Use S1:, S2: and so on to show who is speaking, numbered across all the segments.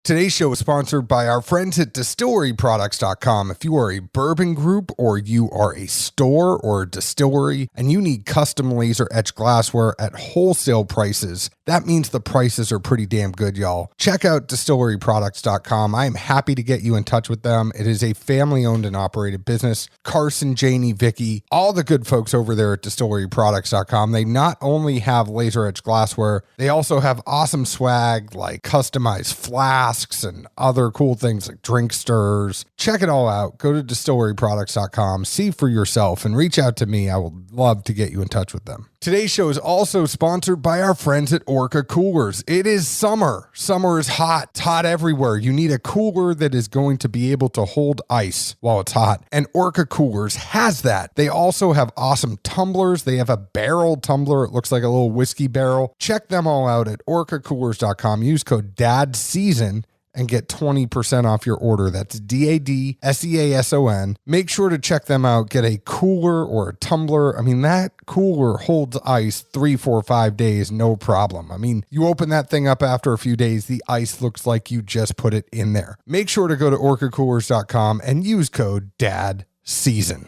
S1: Today's show is sponsored by our friends at distilleryproducts.com. If you are a bourbon group or you are a store or a distillery and you need custom laser etched glassware at wholesale prices, that means the prices are pretty damn good, y'all. Check out distilleryproducts.com. I am happy to get you in touch with them. It is a family-owned and operated business. Carson, Janie, Vicky, all the good folks over there at distilleryproducts.com. They not only have laser etched glassware, they also have awesome swag like customized flasks and other cool things like drink stirrers. Check it all out. Go to distilleryproducts.com, see for yourself, and reach out to me. I would love to get you in touch with them. Today's show is also sponsored by our friends at Orca Coolers. It is summer. Summer is hot. It's hot everywhere. You need a cooler that is going to be able to hold ice while it's hot. And Orca Coolers has that. They also have awesome tumblers. They have a barrel tumbler. It looks like a little whiskey barrel. Check them all out at orcacoolers.com. Use code DADSEASON and get 20% off your order. That's DADSEASON. Make sure to check them out. Get a cooler or a tumbler. I mean, that cooler holds ice 3, 4, 5 days, no problem. I mean, you open that thing up after a few days, the ice looks like you just put it in there. Make sure to go to orcacoolers.com and use code DADSEASON.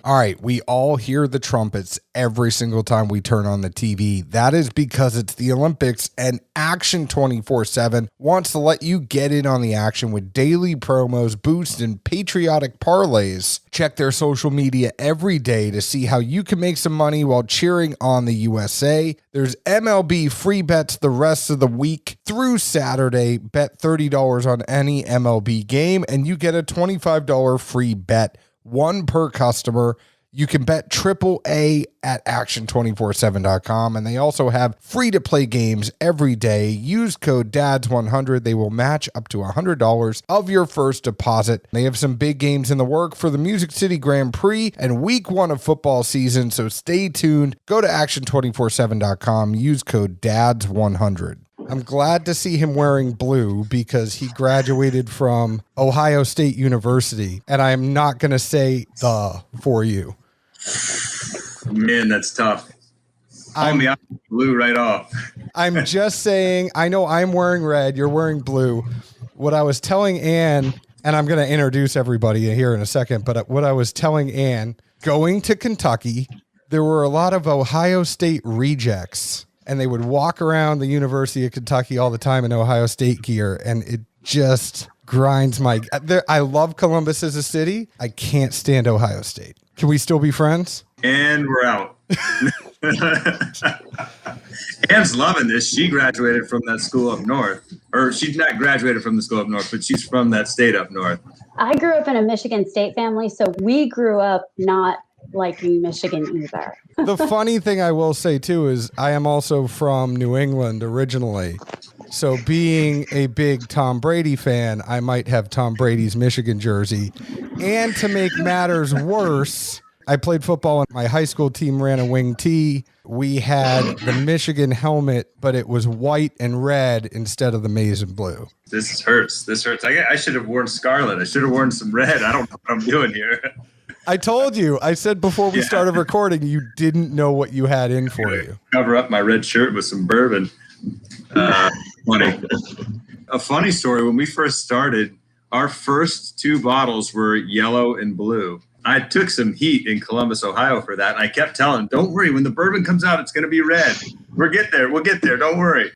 S1: All right, we all hear the trumpets every single time we turn on the TV. That is because it's the Olympics, and Action 24/7 wants to let you get in on the action with daily promos, boosts, and patriotic parlays. Check their social media every day to see how you can make some money while cheering on the USA. There's MLB Free Bets the rest of the week through Saturday. Bet $30 on any MLB game, and you get a $25 free bet. One per customer. You can bet AAA at action247.com, and they also have free-to-play games every day. Use code DADS100. They will match up to $100 of your first deposit. They have some big games in the work for the Music City Grand Prix and week 1 of football season, so stay tuned. Go to action247.com. Use code DADS100. I'm glad to see him wearing blue because he graduated from Ohio State University, and I am not going to say the for you.
S2: Man, that's tough. I'm blue right off.
S1: I'm just saying, I know I'm wearing red, you're wearing blue. What I was telling Ann, and I'm going to introduce everybody here in a second, but what I was telling Ann, going to Kentucky, there were a lot of Ohio State rejects. And they would walk around the University of Kentucky all the time in Ohio State gear. And it just grinds my... I love Columbus as a city. I can't stand Ohio State. Can we still be friends?
S2: And we're out. Ann's loving this. She graduated from that school up north. Or she's not graduated from the school up north, but she's from that state up north.
S3: I grew up in a Michigan State family, so we grew up not liking Michigan either.
S1: The funny thing I will say too is I am also from New England originally. So being a big Tom Brady fan, I might have Tom Brady's Michigan jersey. And to make matters worse, I played football and my high school team ran a wing tee. We had the Michigan helmet, but it was white and red instead of the maize and blue.
S2: This hurts. I should have worn scarlet. I should have worn some red. I don't know what I'm doing here.
S1: I told you. I said before we started recording, you didn't know what you had in for you.
S2: Cover up my red shirt with some bourbon. Funny. A funny story. When we first started, our first 2 bottles were yellow and blue. I took some heat in Columbus, Ohio for that. And I kept telling, don't worry. When the bourbon comes out, it's going to be red. We'll get there. Don't worry.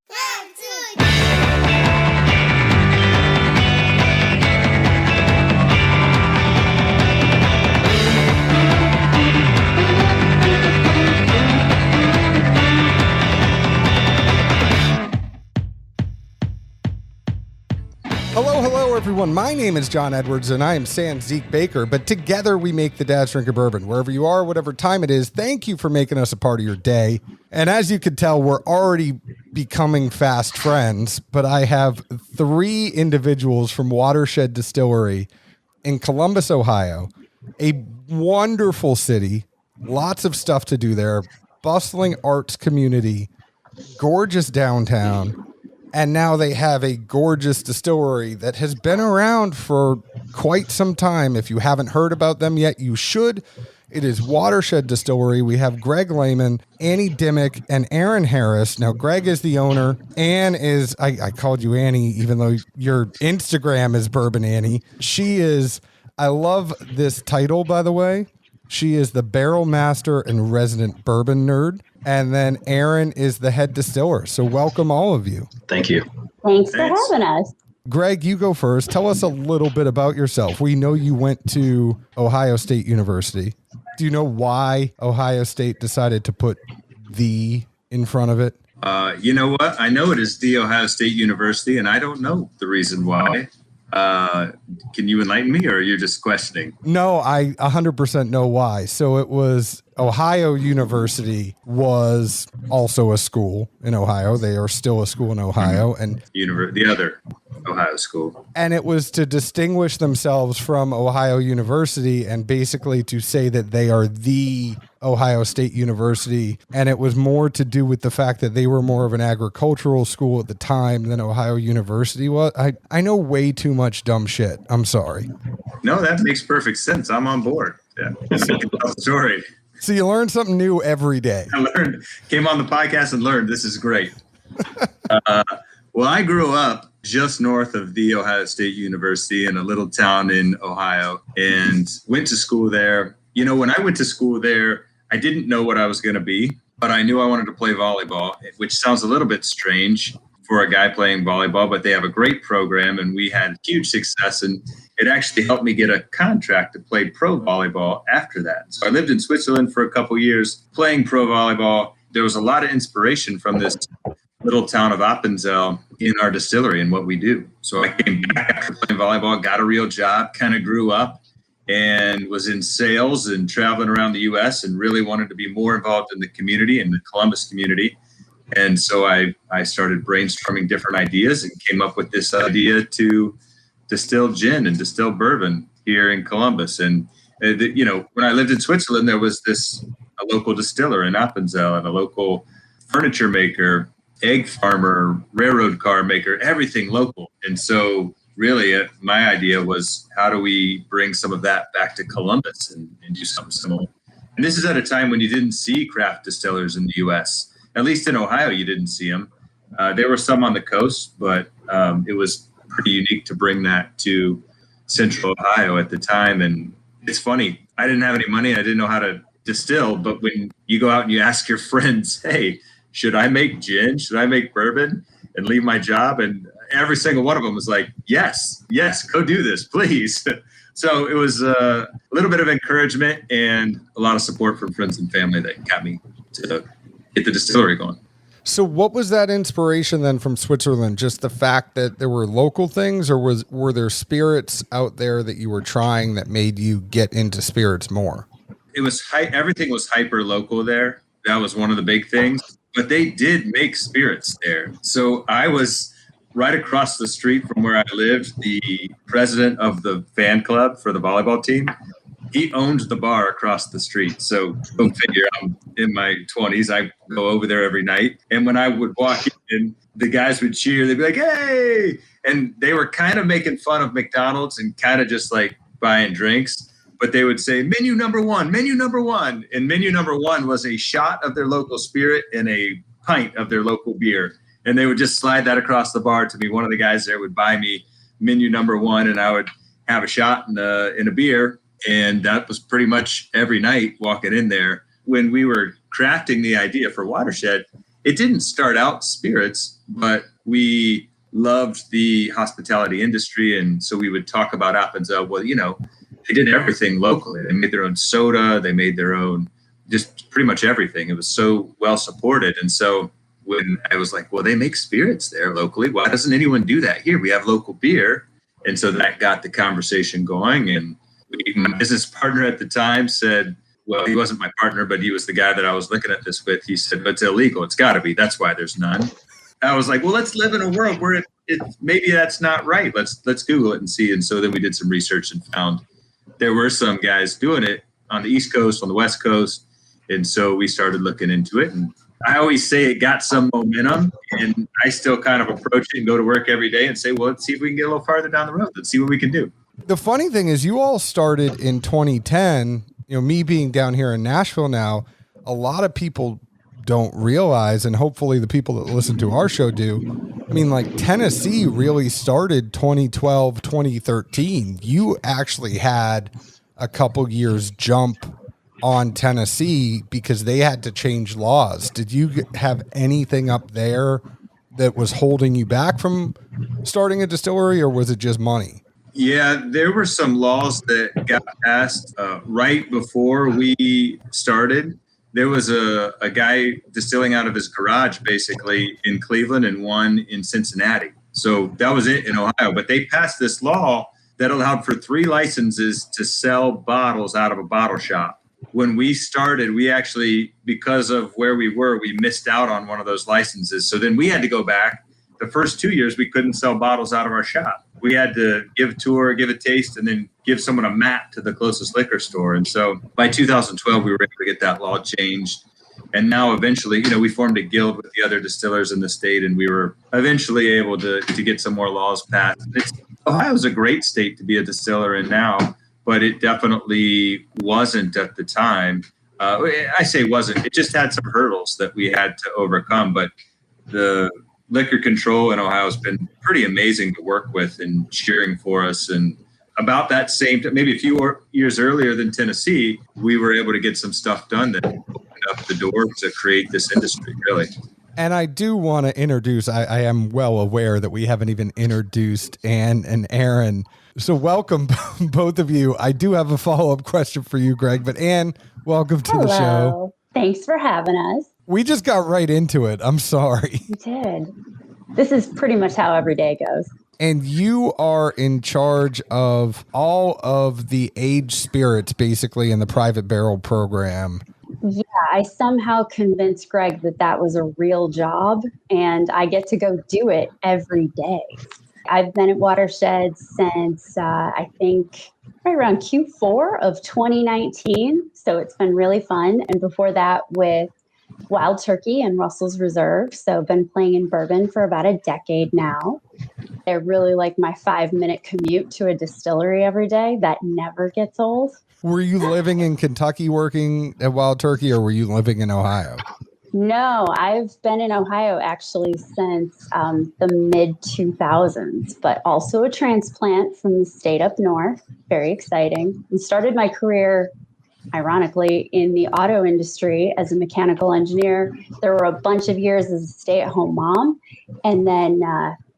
S1: Hello, everyone. My name is John Edwards, and I am Sans Zeke Baker, but together we make the Dad's Drink of Bourbon. Wherever you are, whatever time it is, thank you for making us a part of your day. And as you can tell, we're already becoming fast friends, but I have 3 individuals from Watershed Distillery in Columbus, Ohio, a wonderful city, lots of stuff to do there, bustling arts community, gorgeous downtown. And now they have a gorgeous distillery that has been around for quite some time. If you haven't heard about them yet, you should. It is Watershed Distillery. We have Greg Lehman, Annie Dimmick, and Aaron Harris. Now, Greg is the owner. Ann is, I called you Annie, even though your Instagram is Bourbon Annie. She is, I love this title, by the way. She is the barrel master and resident bourbon nerd. And then Aaron is the head distiller. So welcome all of you.
S4: Thank you.
S3: Thanks for having us.
S1: Greg, you go first. Tell us a little bit about yourself. We know you went to Ohio State University. Do you know why Ohio State decided to put the in front of it?
S2: You know what? I know it is the Ohio State University, and I don't know the reason why. Can you enlighten me, or you're just questioning?
S1: No, I 100% know why. So it was Ohio University was also a school in Ohio. They are still a school in Ohio. And
S2: the other Ohio school.
S1: And it was to distinguish themselves from Ohio University and basically to say that they are the Ohio State University. And it was more to do with the fact that they were more of an agricultural school at the time than Ohio University was. I know way too much dumb shit. I'm sorry.
S2: No, that makes perfect sense. I'm on board. Yeah. Story.
S1: So you learn something new every day.
S2: I came on the podcast and learned. This is great. Well, I grew up just north of the Ohio State University in a little town in Ohio and went to school there. You know, when I went to school there, I didn't know what I was going to be, but I knew I wanted to play volleyball, which sounds a little bit strange for a guy playing volleyball, but they have a great program and we had huge success, and it actually helped me get a contract to play pro volleyball after that. So I lived in Switzerland for a couple years playing pro volleyball. There was a lot of inspiration from this little town of Appenzell in our distillery and what we do. So I came back after playing volleyball, got a real job, kind of grew up and was in sales and traveling around the U.S. and really wanted to be more involved in the community and the Columbus community. And so I started brainstorming different ideas and came up with this idea to distill gin and distill bourbon here in Columbus. And, you know, when I lived in Switzerland, there was a local distiller in Appenzell and a local furniture maker, egg farmer, railroad car maker, everything local. And so really my idea was, how do we bring some of that back to Columbus and do something similar? And this is at a time when you didn't see craft distillers in the U.S. At least in Ohio, you didn't see them. There were some on the coast, but it was pretty unique to bring that to Central Ohio at the time. And it's funny, I didn't have any money. I didn't know how to distill. But when you go out and you ask your friends, hey, should I make gin? Should I make bourbon and leave my job? And every single one of them was like, yes, go do this, please. So it was a little bit of encouragement and a lot of support from friends and family that got me to get the distillery going.
S1: So what was that inspiration then from Switzerland? Just the fact that there were local things, or were there spirits out there that you were trying that made you get into spirits more?
S2: It was everything was hyper local there. That was one of the big things, but they did make spirits there. So I was right across the street from where I lived. The president of the fan club for the volleyball team, he owned the bar across the street. So go figure, I'm in my 20s. I go over there every night. And when I would walk in, the guys would cheer. They'd be like, hey! And they were kind of making fun of McDonald's and kind of just like buying drinks. But they would say, menu number one, menu number one. And menu number one was a shot of their local spirit and a pint of their local beer. And they would just slide that across the bar to me. One of the guys there would buy me menu number one, and I would have a shot in a beer. And that was pretty much every night walking in there. When we were crafting the idea for Watershed, it didn't start out spirits, but we loved the hospitality industry. And so we would talk about Appenzell. Well, you know, they did everything locally. They made their own soda. They made their own, just pretty much everything. It was so well supported. And so when I was like, well, they make spirits there locally, why doesn't anyone do that here? We have local beer. And so that got the conversation going. And my business partner at the time said, well, he wasn't my partner, but he was the guy that I was looking at this with. He said, but it's illegal. It's got to be. That's why there's none. I was like, well, let's live in a world where it maybe that's not right. Let's Google it and see. And so then we did some research and found there were some guys doing it on the East Coast, on the West Coast. And so we started looking into it. And I always say it got some momentum, and I still kind of approach it and go to work every day and say, well, let's see if we can get a little farther down the road. Let's see what we can do.
S1: The funny thing is you all started in 2010 Me being down here in Nashville now, a lot of people don't realize, and hopefully the people that listen to our show do. I mean, like Tennessee really started 2012, 2013. You actually had a couple years jump on Tennessee because they had to change laws. Did you have anything up there that was holding you back from starting a distillery, or was it just money?
S2: Yeah, there were some laws that got passed right before we started. There was a guy distilling out of his garage, basically, in Cleveland and one in Cincinnati. So that was it in Ohio. But they passed this law that allowed for 3 licenses to sell bottles out of a bottle shop. When we started, we actually, because of where we were, we missed out on one of those licenses. So then we had to go back. The first 2 years, we couldn't sell bottles out of our shop. We had to give a tour, give a taste, and then give someone a map to the closest liquor store. And so by 2012, we were able to get that law changed. And now eventually, we formed a guild with the other distillers in the state, and we were eventually able to get some more laws passed. Ohio's a great state to be a distiller in now, but it definitely wasn't at the time. I say wasn't. It just had some hurdles that we had to overcome. But the liquor control in Ohio has been pretty amazing to work with and cheering for us. And about that same time, maybe a few years earlier than Tennessee, we were able to get some stuff done that opened up the door to create this industry, really.
S1: And I do want to introduce, I am well aware that we haven't even introduced Ann and Aaron. So welcome, both of you. I do have a follow-up question for you, Greg, but Ann, welcome to the show.
S3: Thanks for having us.
S1: We just got right into it. I'm sorry.
S3: We did. This is pretty much how every day goes.
S1: And you are in charge of all of the aged spirits, basically, in the private barrel program.
S3: Yeah, I somehow convinced Greg that was a real job, and I get to go do it every day. I've been at Watershed since, I think, right around Q4 of 2019. So it's been really fun. And before that with Wild Turkey and Russell's Reserve. So I've been playing in Bourbon for about a decade now. I really like my 5-minute commute to a distillery every day. That never gets old.
S1: Were you living in Kentucky working at Wild Turkey, or were you living in Ohio?
S3: No, I've been in Ohio actually since the mid-2000s, but also a transplant from the state up north. Very exciting. And started my career, ironically, in the auto industry as a mechanical engineer. There were a bunch of years as a stay-at-home mom, and then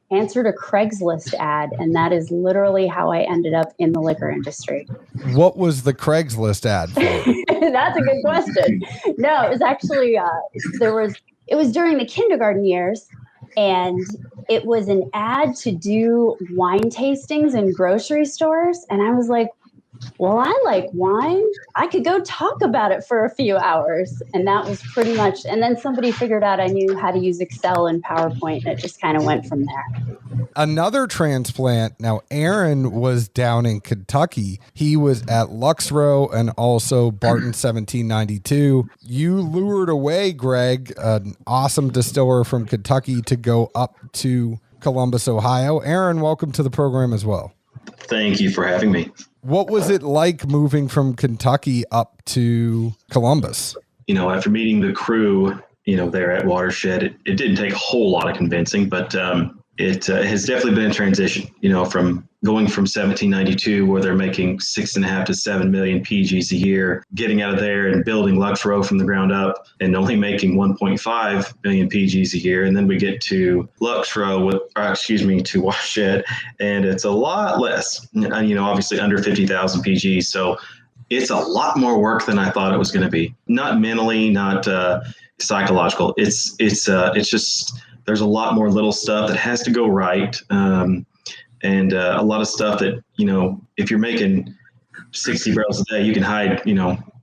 S3: answered a Craigslist ad, and that is literally how I ended up in the liquor industry.
S1: What was the Craigslist ad for?
S3: That's a good question. No, it was actually it was during the kindergarten years, and it was an ad to do wine tastings in grocery stores, and I was like, well, I like wine. I could go talk about it for a few hours. And that was pretty much, and then somebody figured out I knew how to use Excel and PowerPoint, and it just kind of went from there.
S1: Another transplant. Now, Aaron was down in Kentucky. He was at Luxrow and also Barton 1792. You lured away, Greg, an awesome distiller from Kentucky, to go up to Columbus, Ohio. Aaron, welcome to the program as well.
S4: Thank you for having me.
S1: What was it like moving from Kentucky up to Columbus?
S4: After meeting the crew, there at Watershed, it didn't take a whole lot of convincing, but it has definitely been a transition, from going from 1792, where they're making 6.5 to 7 million PGs a year, getting out of there and building Luxrow from the ground up and only making 1.5 million PGs a year. And then we get to to Watershed, and it's a lot less, obviously under 50,000 PGs. So it's a lot more work than I thought it was going to be. Not mentally, not psychological. It's just, there's a lot more little stuff that has to go right. And a lot of stuff that, if you're making 60 barrels a day, you can hide,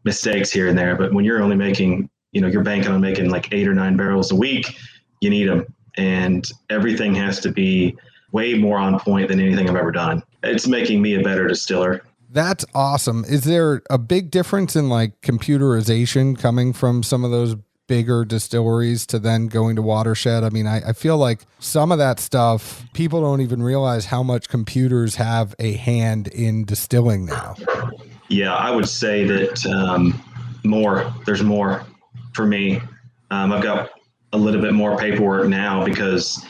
S4: mistakes here and there. But when you're only making, you're banking on making like 8 or 9 barrels a week, you need them. And everything has to be way more on point than anything I've ever done. It's making me a better distiller.
S1: That's awesome. Is there a big difference in like computerization coming from some of those bigger distilleries to then going to Watershed? I mean, I feel like some of that stuff, people don't even realize how much computers have a hand in distilling now.
S4: Yeah, I would say that there's more for me. I've got a little bit more paperwork now because,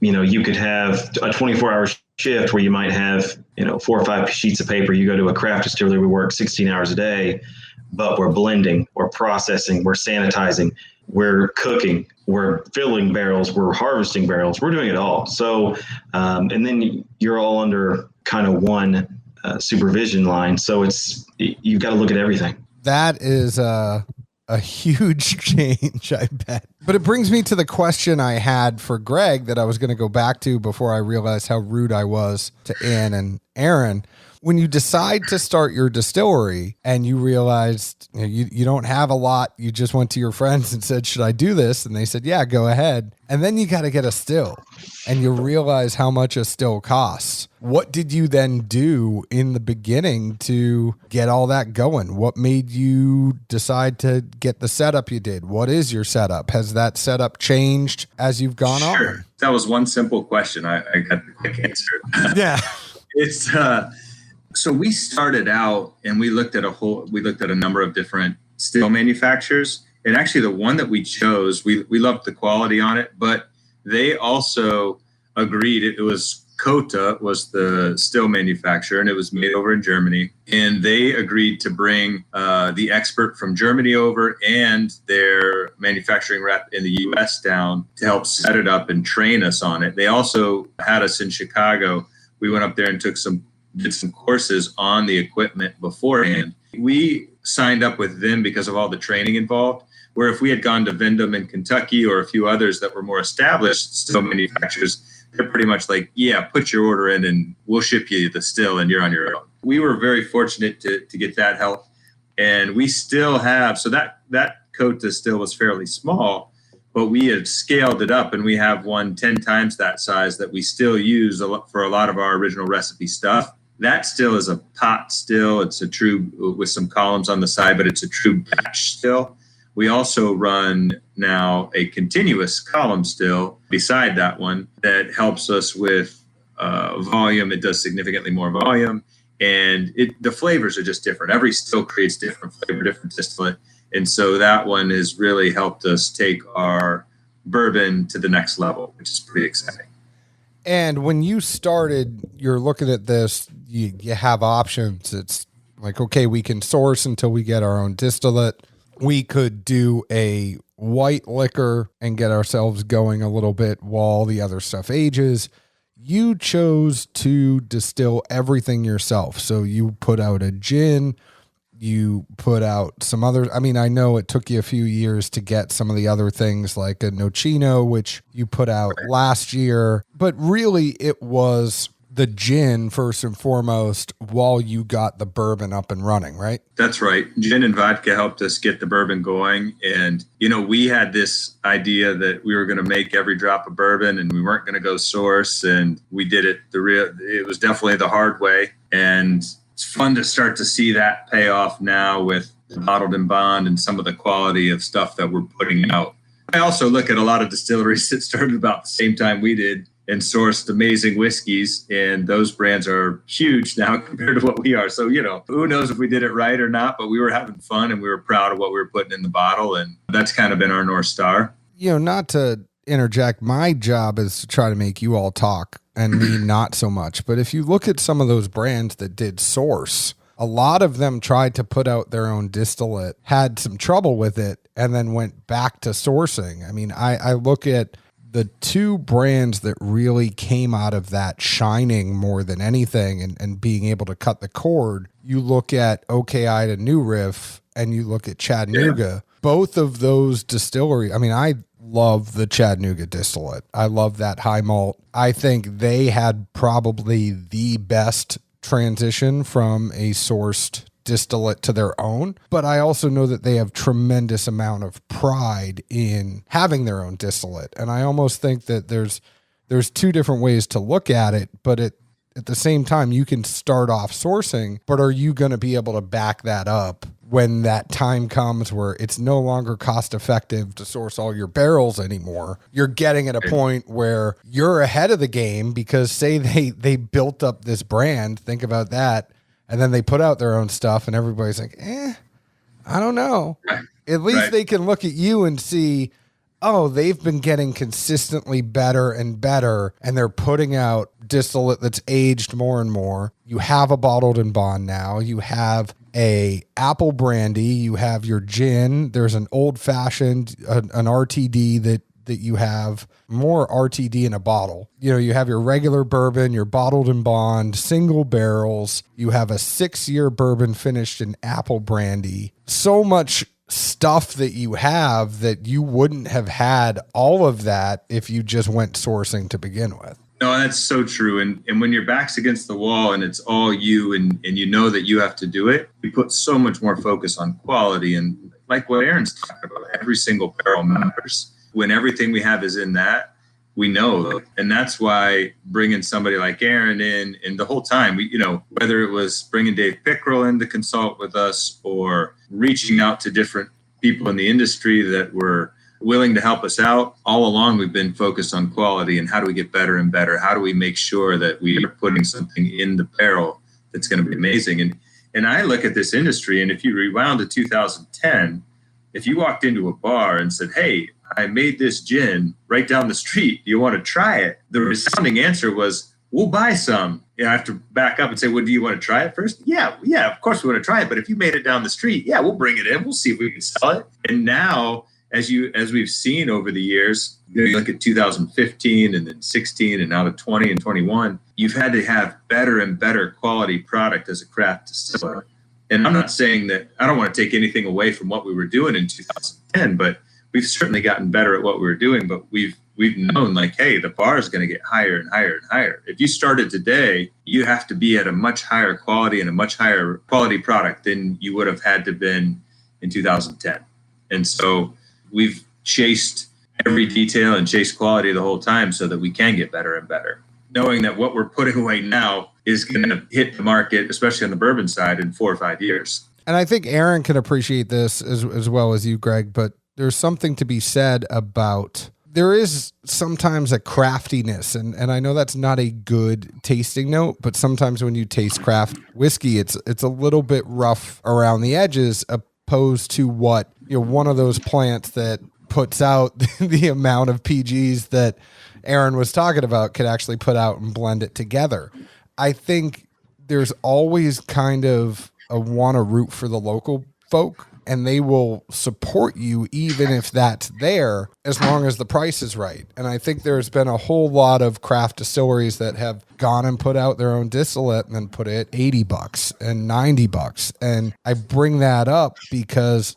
S4: you could have a 24-hour shift where you might have, 4 or 5 sheets of paper. You go to a craft distillery, we work 16 hours a day, but we're blending, we're processing, we're sanitizing, we're cooking, we're filling barrels, we're harvesting barrels, we're doing it all. So, and then you're all under kind of one supervision line. So you've got to look at everything.
S1: That is a huge change, I bet. But it brings me to the question I had for Greg that I was going to go back to before I realized how rude I was to Ann and Aaron. When you decide to start your distillery and you realized you don't have a lot, you just went to your friends and said, should I do this? And they said, yeah, go ahead. And then you got to get a still and you realize how much a still costs. What did you then do in the beginning to get all that going? What made you decide to get the setup you did? What is your setup? Has that setup changed as you've gone on?
S2: That was one simple question. I got the quick answer.
S1: Yeah.
S2: It's so we started out and we looked at a number of different still manufacturers. And actually the one that we chose, we loved the quality on it, but they also agreed it was Kota was the still manufacturer and it was made over in Germany. And they agreed to bring the expert from Germany over and their manufacturing rep in the US down to help set it up and train us on it. They also had us in Chicago. We went up there and did some courses on the equipment beforehand. We signed up with them because of all the training involved, where if we had gone to Wyndham in Kentucky or a few others that were more established still manufacturers, they're pretty much like, yeah, put your order in and we'll ship you the still and you're on your own. We were very fortunate to get that help. And we still have, so that Kota still was fairly small, but we had scaled it up and we have one 10 times that size that we still use for a lot of our original recipe stuff. That still is a pot still. It's a true, with some columns on the side, but it's a true batch still. We also run now a continuous column still beside that one that helps us with volume. It does significantly more volume, and the flavors are just different. Every still creates different flavor, different distillate. And so that one has really helped us take our bourbon to the next level, which is pretty exciting.
S1: And when you started, you're looking at this, you have options. It's like, okay, we can source until we get our own distillate. We could do a white liquor and get ourselves going a little bit while the other stuff ages. You chose to distill everything yourself. So you put out a gin, you put out some other, I mean, I know it took you a few years to get some of the other things like a Nocino, which you put out last year, but really it was the gin first and foremost while you got the bourbon up and running, right?
S2: That's right. Gin and vodka helped us get the bourbon going. And, we had this idea that we were going to make every drop of bourbon and we weren't going to go source. And we did it it was definitely the hard way. And it's fun to start to see that pay off now with bottled and bond and some of the quality of stuff that we're putting out. I also look at a lot of distilleries that started about the same time we did and sourced amazing whiskeys, and those brands are huge now compared to what we are. So, who knows if we did it right or not, but we were having fun and we were proud of what we were putting in the bottle, and that's kind of been our North Star.
S1: Not to interject, my job is to try to make you all talk and me not so much. But if you look at some of those brands that did source, a lot of them tried to put out their own distillate, had some trouble with it, and then went back to sourcing. I mean, I look at the two brands that really came out of that shining more than anything and being able to cut the cord. You look at OKI to New Riff and you look at Chattanooga. Yeah. Both of those distillery, I mean, I love the Chattanooga distillate. I love that high malt. I think they had probably the best transition from a sourced distillate to their own, but I also know that they have tremendous amount of pride in having their own distillate. And I almost think that there's two different ways to look at it, but at the same time, you can start off sourcing, but are you going to be able to back that up when that time comes where it's no longer cost effective to source all your barrels anymore? You're getting at a point where you're ahead of the game because say they built up this brand, think about that, and then they put out their own stuff and everybody's like, I don't know. At least they can look at you and see, oh, they've been getting consistently better and better, and they're putting out distillate that's aged more and more. You have a bottled and bond now. You have a apple brandy. You have your gin. There's an old fashioned, an RTD that you have, more RTD in a bottle. You know, you have your regular bourbon, your bottled and bond, single barrels. You have a 6-year bourbon finished in apple brandy. So much stuff that you have that you wouldn't have had all of that if you just went sourcing to begin with.
S2: No, that's so true. And when your back's against the wall and it's all you and you know that you have to do it, we put so much more focus on quality. And like what Aaron's talking about, every single barrel matters. When everything we have is in that, we know. And that's why bringing somebody like Aaron in, and the whole time, we, you know, whether it was bringing Dave Pickrell in to consult with us or reaching out to different people in the industry that were willing to help us out, all along we've been focused on quality and how do we get better and better? How do we make sure that we are putting something in the barrel that's going to be amazing? And I look at this industry, and if you rewound to 2010, if you walked into a bar and said, hey, I made this gin right down the street, do you want to try it? The resounding answer was, we'll buy some. You know, I have to back up and say, well, do you want to try it first? Yeah, of course we want to try it. But if you made it down the street, yeah, we'll bring it in. We'll see if we can sell it. And now, as we've seen over the years, you look at 2015 and then 16 and now to 20 and 21, you've had to have better and better quality product as a craft distiller. And I'm not saying that I don't want to take anything away from what we were doing in 2010, but we've certainly gotten better at what we were doing. But we've known, like, hey, the bar is going to get higher and higher and higher. If you started today, you have to be at a much higher quality and a much higher quality product than you would have had to been in 2010. And so we've chased every detail and chased quality the whole time so that we can get better and better, knowing that what we're putting away now is going to hit the market, especially on the bourbon side, in 4 or 5 years.
S1: And I think Aaron can appreciate this as well as you, Greg, but there's something to be said about, there is sometimes a craftiness, and I know that's not a good tasting note, but sometimes when you taste craft whiskey, it's a little bit rough around the edges opposed to what, you know, one of those plants that puts out the amount of PGs that Aaron was talking about could actually put out and blend it together. I think there's always kind of a want to root for the local folk, and they will support you even if that's there, as long as the price is right. And I think there's been a whole lot of craft distilleries that have gone and put out their own distillate and then put it $80 and $90. And I bring that up because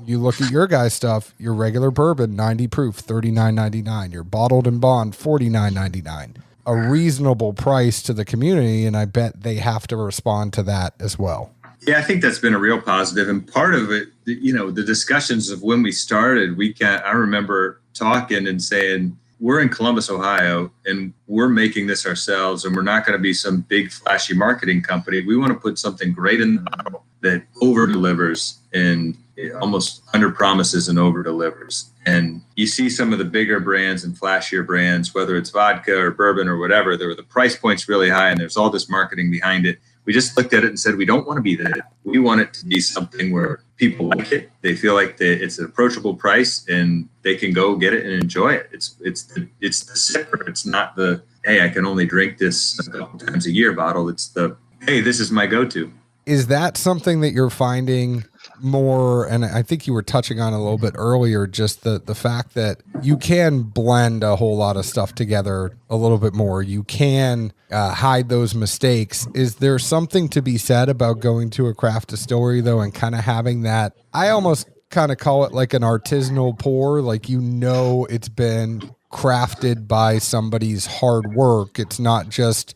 S1: you look at your guys' stuff, your regular bourbon, 90 proof, $39.99. Your bottled and bond, $49.99. A reasonable price to the community, and I bet they have to respond to that as well.
S2: Yeah, I think that's been a real positive. And part of it, you know, the discussions of when we started, I remember talking and saying, we're in Columbus, Ohio, and we're making this ourselves, and we're not going to be some big flashy marketing company. We want to put something great in the bottle that over delivers and almost under promises and over delivers. And you see some of the bigger brands and flashier brands, whether it's vodka or bourbon or whatever, the price point's really high and there's all this marketing behind it. We just looked at it and said, we don't want to be that. We want it to be something where people like it. They feel like it's an approachable price and they can go get it and enjoy it. It's the sipper. It's not the, hey, I can only drink this a couple times a year bottle. It's the, hey, this is my go-to.
S1: Is that something that you're finding more? And I think you were touching on a little bit earlier, just the fact that you can blend a whole lot of stuff together a little bit more. You can hide those mistakes. Is there something to be said about going to a craft distillery though, and kind of having that, I almost kind of call it like an artisanal pour, like, you know, it's been crafted by somebody's hard work. It's not just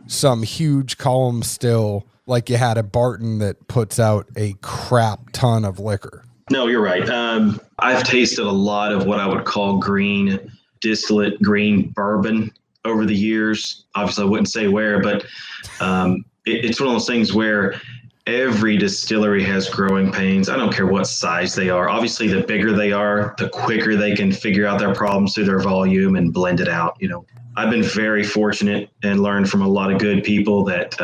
S1: some huge column still like you had at Barton that puts out a crap ton of liquor.
S4: No, you're right. I've tasted a lot of what I would call green distillate, green bourbon over the years. Obviously, I wouldn't say where, but it's one of those things where every distillery has growing pains. I don't care what size they are. Obviously, the bigger they are, the quicker they can figure out their problems through their volume and blend it out. You know, I've been very fortunate and learned from a lot of good people that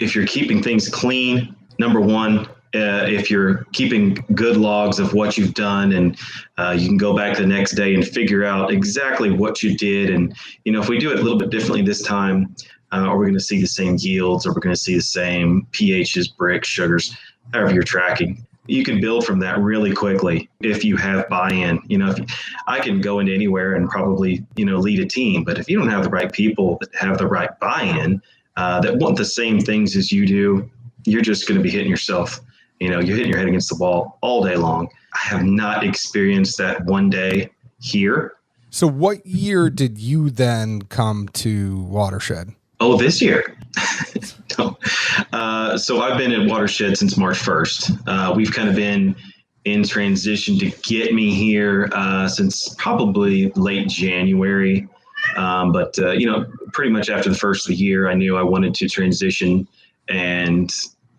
S4: if you're keeping things clean, number one, if you're keeping good logs of what you've done, and you can go back the next day and figure out exactly what you did. And, if we do it a little bit differently this time, are we going to see the same yields? Are we going to see the same pHs, bricks, sugars, however you're tracking? You can build from that really quickly if you have buy-in. I can go into anywhere and probably, lead a team, but if you don't have the right people that have the right buy-in, that want the same things as you do, you're just going to be hitting yourself. You're hitting your head against the wall all day long. I have not experienced that one day here.
S1: So what year did you then come to Watershed?
S4: Oh, this year. No. So I've been at Watershed since March 1st. We've kind of been in transition to get me here since probably late January. But pretty much after the first of the year, I knew I wanted to transition. And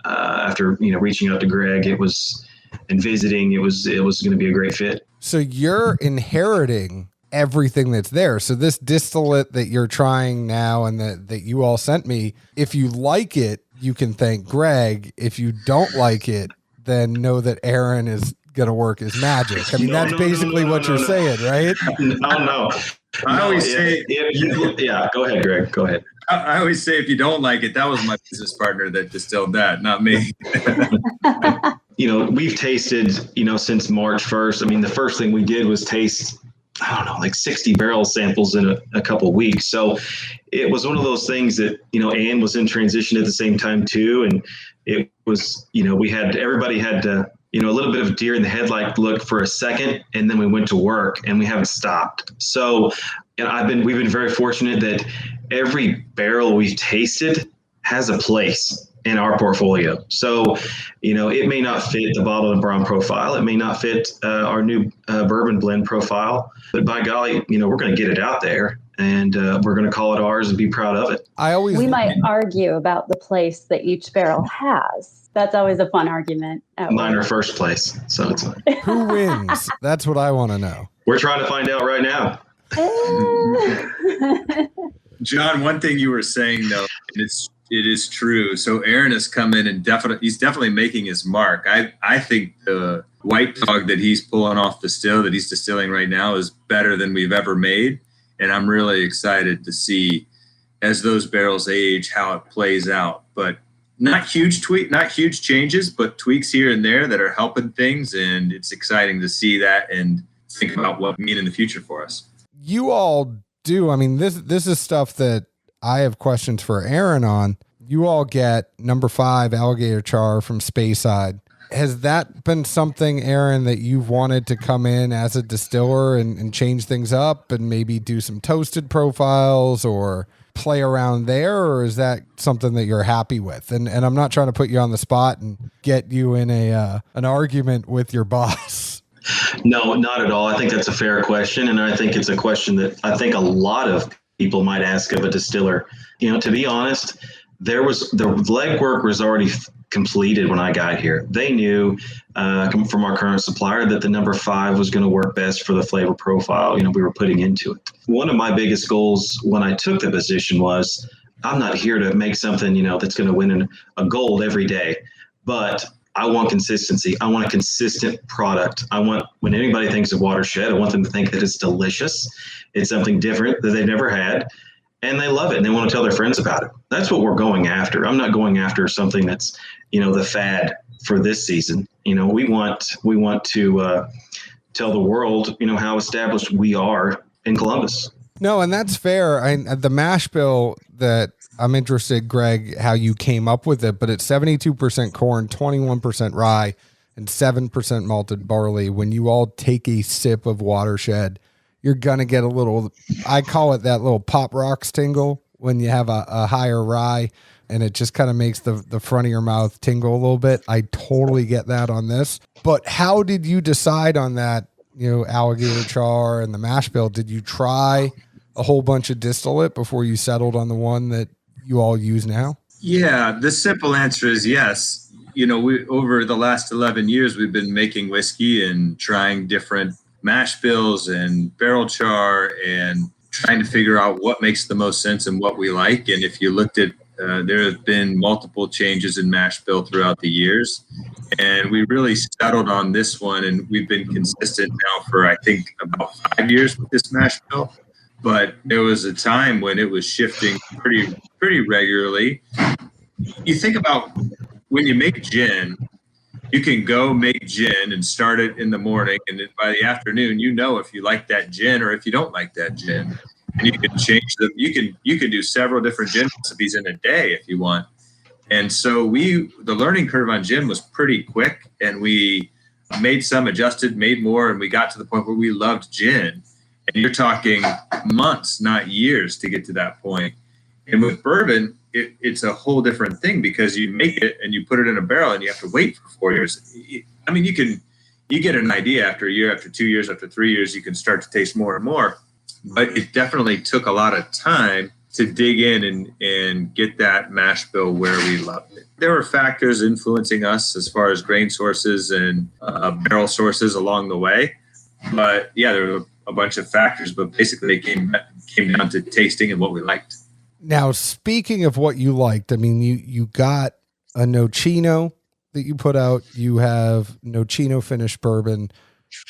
S4: after, reaching out to Greg, and visiting, it was going to be a great fit.
S1: So you're inheriting everything that's there. So this distillate that you're trying now and that you all sent me, if you like it, you can thank Greg. If you don't like it, then know that Aaron is going to work his magic. I mean, that's basically what you're saying, right?
S4: No.
S2: I always say,
S4: yeah, go ahead, Greg. Go ahead.
S2: I always say, if you don't like it, that was my business partner that distilled that, not me.
S4: We've tasted, since March 1st. I mean, the first thing we did was taste, like 60 barrel samples in a couple of weeks. So it was one of those things that, Ann was in transition at the same time too. And it was, everybody had to, a little bit of deer in the headlight look for a second, and then we went to work and we haven't stopped. So, we've been very fortunate that every barrel we've tasted has a place in our portfolio. So, it may not fit the bottle and brown profile. It may not fit our new bourbon blend profile, but by golly, we're going to get it out there, and we're going to call it ours and be proud of it.
S3: We might argue about the place that each barrel has. That's always a fun argument.
S4: Mine are first place, so it's fine.
S1: Who wins? That's what I want to know. We're
S4: trying to find out right now.
S2: John, one thing you were saying though, and it is true. So Aaron has come in and he's definitely making his mark. I think the white dog that he's pulling off the still that he's distilling right now is better than we've ever made. And I'm really excited to see as those barrels age, how it plays out, but not huge changes, but tweaks here and there that are helping things. And it's exciting to see that and think about what mean in the future for us.
S1: You all do. I mean, this is stuff that I have questions for Aaron on. You all get number 5 alligator char from Speyside. Has that been something, Aaron, that you've wanted to come in as a distiller and change things up and maybe do some toasted profiles or play around there, or is that something that you're happy with? And I'm not trying to put you on the spot and get you in an argument with your boss.
S4: No, not at all. I think that's a fair question, and I think it's a question that I think a lot of people might ask of a distiller. To be honest, the legwork was already completed when I got here. They knew from our current supplier that the number 5 was going to work best for the flavor profile we were putting into it. One of my biggest goals when I took the position was I'm not here to make something that's going to win a gold every day, but I want consistency. I want a consistent product. I want, when anybody thinks of Watershed, I want them to think that it's delicious. It's something different that they've never had, and they love it and they want to tell their friends about it. That's what we're going after. I'm not going after something that's, the fad for this season. We want to tell the world, how established we are in Columbus.
S1: No, and that's fair. The mash bill that I'm interested, Greg, how you came up with it, but it's 72% corn, 21% rye, and 7% malted barley. When you all take a sip of Watershed, you're going to get a little, I call it that little Pop Rocks tingle when you have a higher rye, and it just kind of makes the front of your mouth tingle a little bit. I totally get that on this. But how did you decide on that, alligator char and the mash bill? Did you try a whole bunch of distillate before you settled on the one that you all use now?
S2: Yeah, the simple answer is yes. We over the last 11 years, we've been making whiskey and trying different mash bills and barrel char and trying to figure out what makes the most sense and what we like. And if you looked at There have been multiple changes in mash bill throughout the years, and we really settled on this one, and we've been consistent now for, I think, about 5 years with this mash bill. But there was a time when it was shifting pretty regularly. You think about when you make gin, you can go make gin and start it in the morning, and then by the afternoon, you know if you like that gin or if you don't like that gin, and you can change them. You can do several different gin recipes in a day if you want. And so the learning curve on gin was pretty quick, and we made some, adjusted, made more, and we got to the point where we loved gin. And you're talking months, not years, to get to that point. And with bourbon, it's a whole different thing, because you make it and you put it in a barrel and you have to wait for 4 years. I mean, you get an idea after a year, after 2 years, after 3 years, you can start to taste more and more. But it definitely took a lot of time to dig in and get that mash bill where we loved it. There were factors influencing us as far as grain sources and barrel sources along the way. But yeah, there were a bunch of factors, but basically it came down to tasting and what we liked.
S1: Now, speaking of what you liked, I mean, you got a Nocino that you put out. You have Nocino finished bourbon.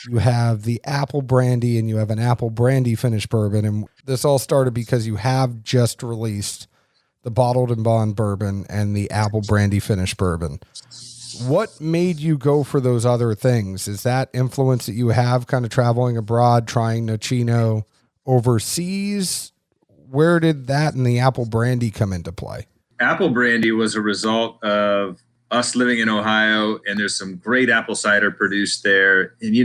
S1: You have the apple brandy, and you have an apple brandy finished bourbon. And this all started because you have just released the bottled and bond bourbon and the apple brandy finished bourbon. What made you go for those other things? Is that influence that you have kind of traveling abroad, trying Nocino overseas? Where did that and the apple brandy come into play?
S2: Apple brandy was a result of us living in Ohio, and there's some great apple cider produced there. And,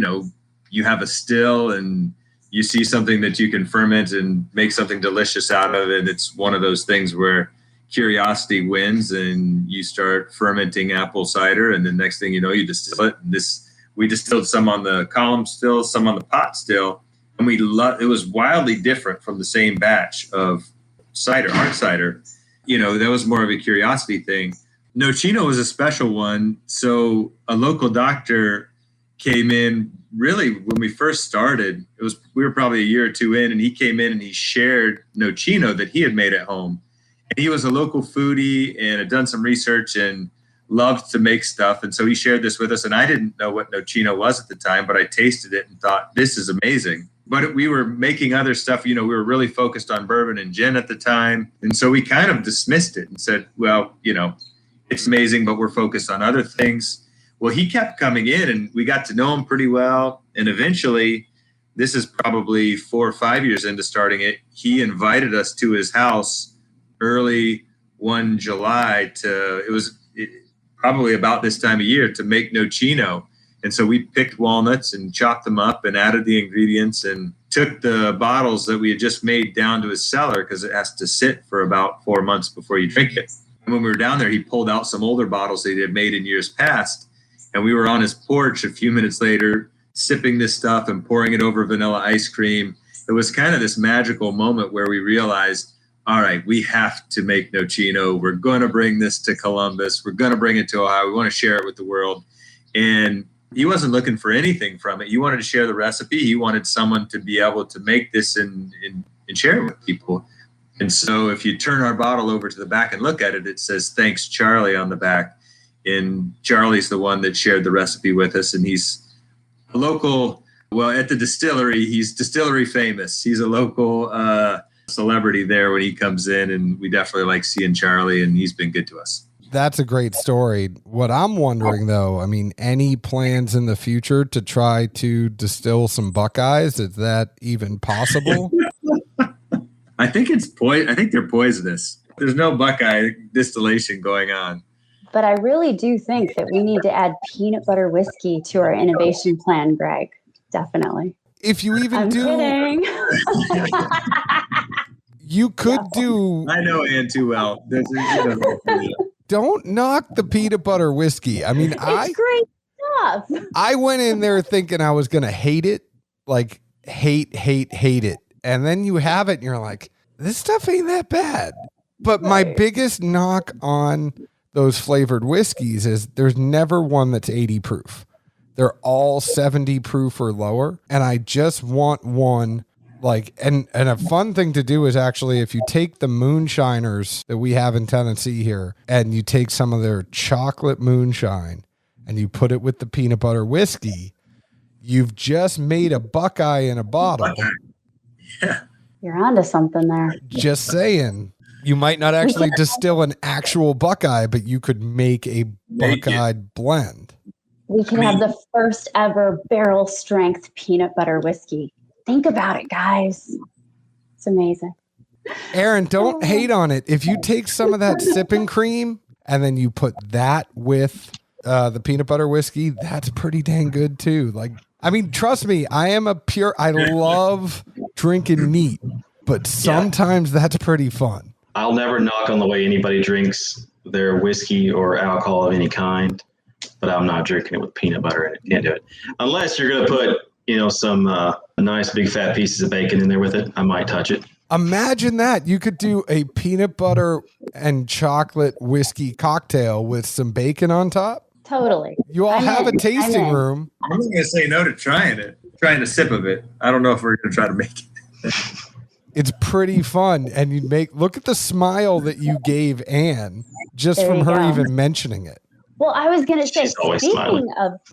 S2: you have a still and you see something that you can ferment and make something delicious out of it. It's one of those things where curiosity wins, and you start fermenting apple cider, and the next thing you know, you distill it. We distilled some on the column still, some on the pot still, and it was wildly different from the same batch of cider, hard cider. That was more of a curiosity thing. Nocino was a special one. So a local doctor came in really when we first started. We were probably a year or two in, and he came in and he shared Nocino that he had made at home. And he was a local foodie and had done some research and loved to make stuff. And so he shared this with us, and I didn't know what Nocino was at the time, but I tasted it and thought, this is amazing. But we were making other stuff. We were really focused on bourbon and gin at the time. And so we kind of dismissed it and said, well, it's amazing, but we're focused on other things. Well, he kept coming in, and we got to know him pretty well. And eventually, this is probably 4 or 5 years into starting it, he invited us to his house early one July probably about this time of year, to make Nocino. And so we picked walnuts and chopped them up and added the ingredients and took the bottles that we had just made down to his cellar, because it has to sit for about 4 months before you drink it. And when we were down there, he pulled out some older bottles that he had made in years past. And we were on his porch a few minutes later, sipping this stuff and pouring it over vanilla ice cream. It was kind of this magical moment where we realized, all right, we have to make Nocino. We're going to bring this to Columbus. We're going to bring it to Ohio. We want to share it with the world. And he wasn't looking for anything from it. He wanted to share the recipe. He wanted someone to be able to make this and share it with people. And so if you turn our bottle over to the back and look at it, it says, "Thanks, Charlie," on the back. And Charlie's the one that shared the recipe with us. And he's a local, at the distillery, he's distillery famous. He's a local celebrity there when he comes in. And we definitely like seeing Charlie, and he's been good to us.
S1: That's a great story. What I'm wondering, though, any plans in the future to try to distill some Buckeyes? Is that even possible?
S2: I think they're poisonous. There's no Buckeye distillation going on.
S3: But I really do think that we need to add peanut butter whiskey to our innovation plan, Greg. Definitely.
S1: If you even
S3: kidding.
S1: You could do.
S2: I know Ann too well.
S1: Don't knock the peanut butter whiskey.
S3: It's great stuff.
S1: I went in there thinking I was going to hate it, like hate it. And then you have it and you're like, this stuff ain't that bad. But my biggest knock on those flavored whiskeys is there's never one that's 80 proof. They're all 70 proof or lower. And I just want one Like, and a fun thing to do is actually, if you take the moonshiners that we have in Tennessee here and you take some of their chocolate moonshine and you put it with the peanut butter whiskey, you've just made a Buckeye in a bottle.
S2: Yeah.
S3: You're onto something there.
S1: Just saying. You might not actually distill an actual Buckeye, but you could make a Buckeye blend.
S3: We could have the first ever barrel strength peanut butter whiskey. Think about it, guys. It's amazing.
S1: Aaron, don't hate on it. If you take some of that sipping cream and then you put that with the peanut butter whiskey, that's pretty dang good too. Like, I mean, trust me, I love drinking neat, but sometimes that's pretty fun.
S4: I'll never knock on the way anybody drinks their whiskey or alcohol of any kind, but I'm not drinking it with peanut butter in it. Can't do it. Unless you're going to put, some nice big fat pieces of bacon in there with it. I might touch it.
S1: Imagine that. You could do a peanut butter and chocolate whiskey cocktail with some bacon on top.
S3: Totally.
S1: You all have a tasting room.
S2: I'm not going to say no to trying a sip of it. I don't know if we're going to try to make it.
S1: It's pretty fun. And look at the smile that you gave Anne just from her even mentioning it.
S3: Well, I was going to say,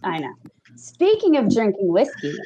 S4: I know.
S3: Speaking of drinking whiskey,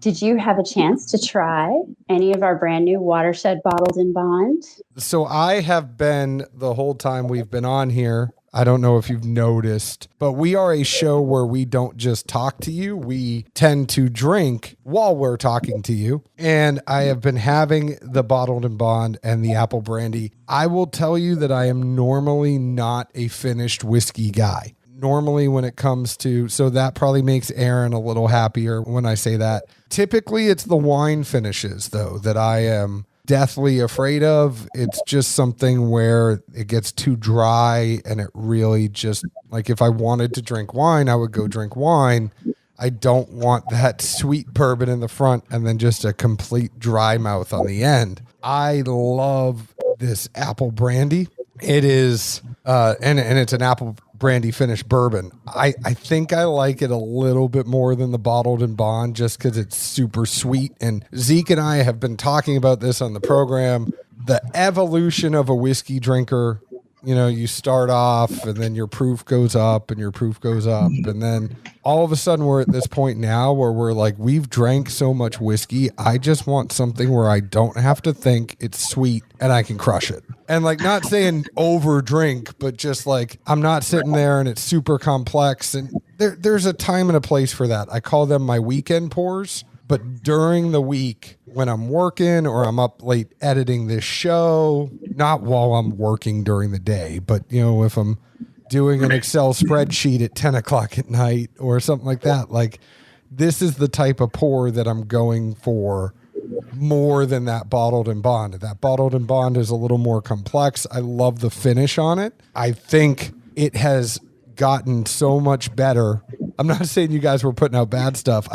S3: did you have a chance to try any of our brand new Watershed Bottled in Bond?
S1: So I have been, the whole time we've been on here, I don't know if you've noticed, but we are a show where we don't just talk to you. We tend to drink while we're talking to you. And I have been having the Bottled in Bond and the apple brandy. I will tell you that I am normally not a finished whiskey guy. Normally when it comes to, so that probably makes Aaron a little happier when I say that. Typically it's the wine finishes though that I am deathly afraid of. It's just something where it gets too dry and it really just, like, if I wanted to drink wine, I would go drink wine. I don't want that sweet bourbon in the front and then just a complete dry mouth on the end. I love this apple brandy. It is, and it's an apple brandy finished bourbon. I think I like it a little bit more than the Bottled in Bond just because it's super sweet. And Zeke and I have been talking about this on the program. The evolution of a whiskey drinker, you start off and then your proof goes up and your proof goes up. And then all of a sudden we're at this point now where we're like, we've drank so much whiskey. I just want something where I don't have to think, it's sweet and I can crush it. And like, not saying over drink, but just like, I'm not sitting there and it's super complex. And there's a time and a place for that. I call them my weekend pours. But during the week when I'm working or I'm up late editing this show, not while I'm working during the day, but if I'm doing an Excel spreadsheet at 10 o'clock at night or something like that, like this is the type of pour that I'm going for more than that Bottled in Bond. That Bottled in Bond is a little more complex. I love the finish on it. I think it has gotten so much better. I'm not saying you guys were putting out bad stuff.